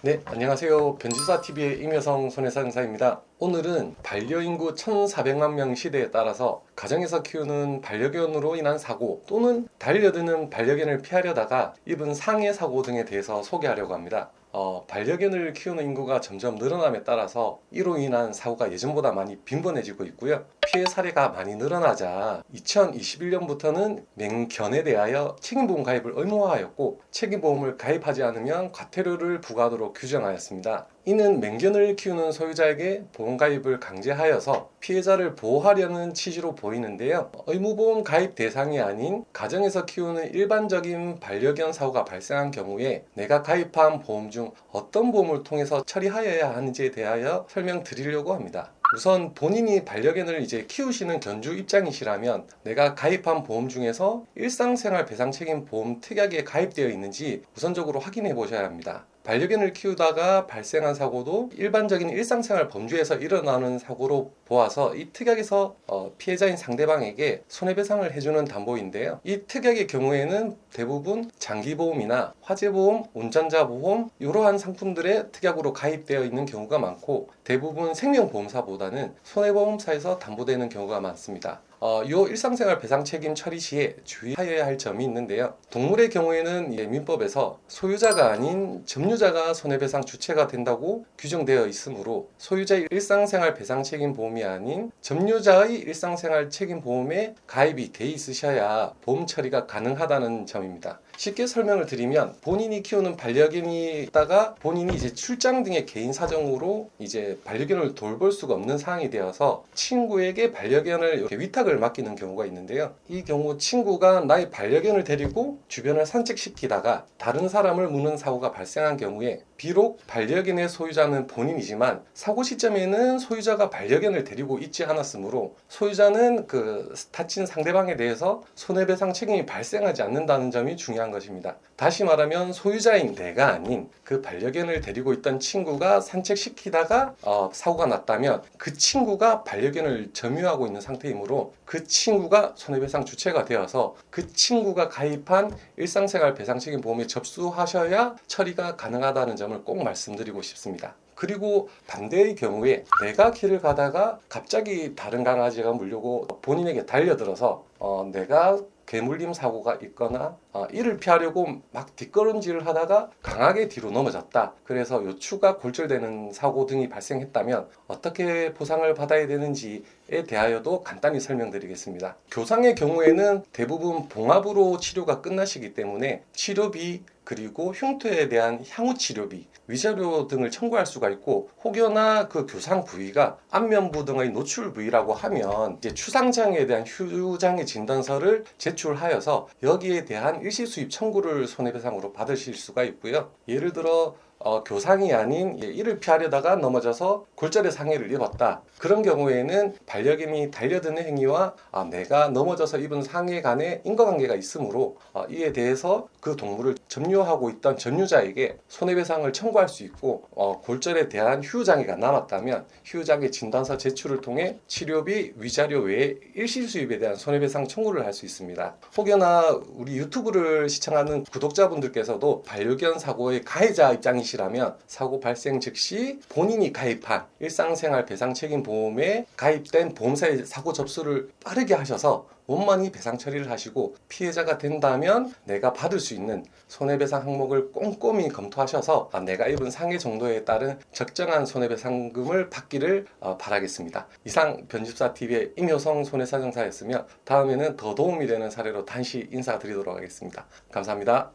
네, 안녕하세요. 변지사TV의 임여성 손해상사입니다. 오늘은 반려인구 1,400만 명 시대에 따라서 가정에서 키우는 반려견으로 인한 사고 또는 달려드는 반려견을 피하려다가 입은 상해 사고 등에 대해서 소개하려고 합니다. 반려견을 키우는 인구가 점점 늘어남에 따라서 이로 인한 사고가 예전보다 많이 빈번해지고 있고요. 피해 사례가 많이 늘어나자 2021년부터는 맹견에 대하여 책임보험 가입을 의무화하였고, 책임보험을 가입하지 않으면 과태료를 부과하도록 규정하였습니다. 이는 맹견을 키우는 소유자에게 보험 가입을 강제하여서 피해자를 보호하려는 취지로 보이는데요. 의무보험 가입 대상이 아닌 가정에서 키우는 일반적인 반려견 사고가 발생한 경우에 내가 가입한 보험 중 어떤 보험을 통해서 처리하여야 하는지에 대하여 설명드리려고 합니다. 우선 본인이 반려견을 키우시는 견주 입장이시라면 내가 가입한 보험 중에서 일상생활 배상책임 보험 특약에 가입되어 있는지 우선적으로 확인해 보셔야 합니다. 반려견을 키우다가 발생한 사고도 일반적인 일상생활 범주에서 일어나는 사고로 보아서 이 특약에서 피해자인 상대방에게 손해배상을 해주는 담보인데요. 이 특약의 경우에는 대부분 장기보험이나 화재보험, 운전자보험 이러한 상품들의 특약으로 가입되어 있는 경우가 많고, 대부분 생명보험사보다는 손해보험사에서 담보되는 경우가 많습니다. 요 일상생활 배상 책임 처리 시에 주의하여야 할 점이 있는데요. 동물의 경우에는 민법에서 소유자가 아닌 점유자가 손해배상 주체가 된다고 규정되어 있으므로 소유자의 일상생활 배상 책임 보험이 아닌 점유자의 일상생활 책임 보험에 가입이 돼 있으셔야 보험 처리가 가능하다는 점입니다. 쉽게 설명을 드리면, 본인이 키우는 반려견이 있다가 본인이 출장 등의 개인 사정으로 반려견을 돌볼 수가 없는 상황이 되어서 친구에게 반려견을 이렇게 위탁을 맡기는 경우가 있는데요. 이 경우 친구가 나의 반려견을 데리고 주변을 산책시키다가 다른 사람을 무는 사고가 발생한 경우에 비록 반려견의 소유자는 본인이지만 사고 시점에는 소유자가 반려견을 데리고 있지 않았으므로 소유자는 다친 상대방에 대해서 손해배상 책임이 발생하지 않는다는 점이 중요한 것입니다. 다시 말하면 소유자인 내가 아닌 그 반려견을 데리고 있던 친구가 산책시키다가 사고가 났다면 그 친구가 반려견을 점유하고 있는 상태이므로 그 친구가 손해배상 주체가 되어서 그 친구가 가입한 일상생활 배상책임 보험에 접수하셔야 처리가 가능하다는 점을 꼭 말씀드리고 싶습니다. 그리고 반대의 경우에 내가 길을 가다가 갑자기 다른 강아지가 물려고 본인에게 달려들어서 내가 개물림 사고가 있거나 이를 피하려고 막 뒷걸음질을 하다가 강하게 뒤로 넘어졌다, 그래서 요추가 골절되는 사고 등이 발생했다면 어떻게 보상을 받아야 되는지에 대하여도 간단히 설명드리겠습니다. 교상의 경우에는 대부분 봉합으로 치료가 끝나시기 때문에 치료비 그리고 흉터에 대한 향후 치료비, 위자료 등을 청구할 수가 있고, 혹여나 그 교상 부위가 안면부 등의 노출 부위라고 하면 추상장애에 대한 휴장애 진단서를 제출하여서 여기에 대한 일시수입 청구를 손해배상으로 받으실 수가 있고요. 예를 들어 교상이 아닌 이를 피하려다가 넘어져서 골절의 상해를 입었다, 그런 경우에는 반려견이 달려드는 행위와 내가 넘어져서 입은 상해 간의 인과관계가 있으므로 이에 대해서 그 동물을 점유하고 있던 점유자에게 손해배상을 청구할 수 있고, 골절에 대한 휴장애가 남았다면 휴장애 진단서 제출을 통해 치료비, 위자료 외에 일시수입에 대한 손해배상 청구를 할 수 있습니다. 혹여나 우리 유튜브를 시청하는 구독자분들께서도 반려견 사고의 가해자 입장이시라면 사고 발생 즉시 본인이 가입한 일상생활 배상 책임 보험에 가입된 보험사의 사고 접수를 빠르게 하셔서 원만히 배상 처리를 하시고, 피해자가 된다면 내가 받을 수 있는 손해배상 항목을 꼼꼼히 검토하셔서 내가 입은 상해 정도에 따른 적정한 손해배상금을 받기를 바라겠습니다. 이상 변집사TV의 임효성 손해사정사였으며, 다음에는 더 도움이 되는 사례로 다시 인사드리도록 하겠습니다. 감사합니다.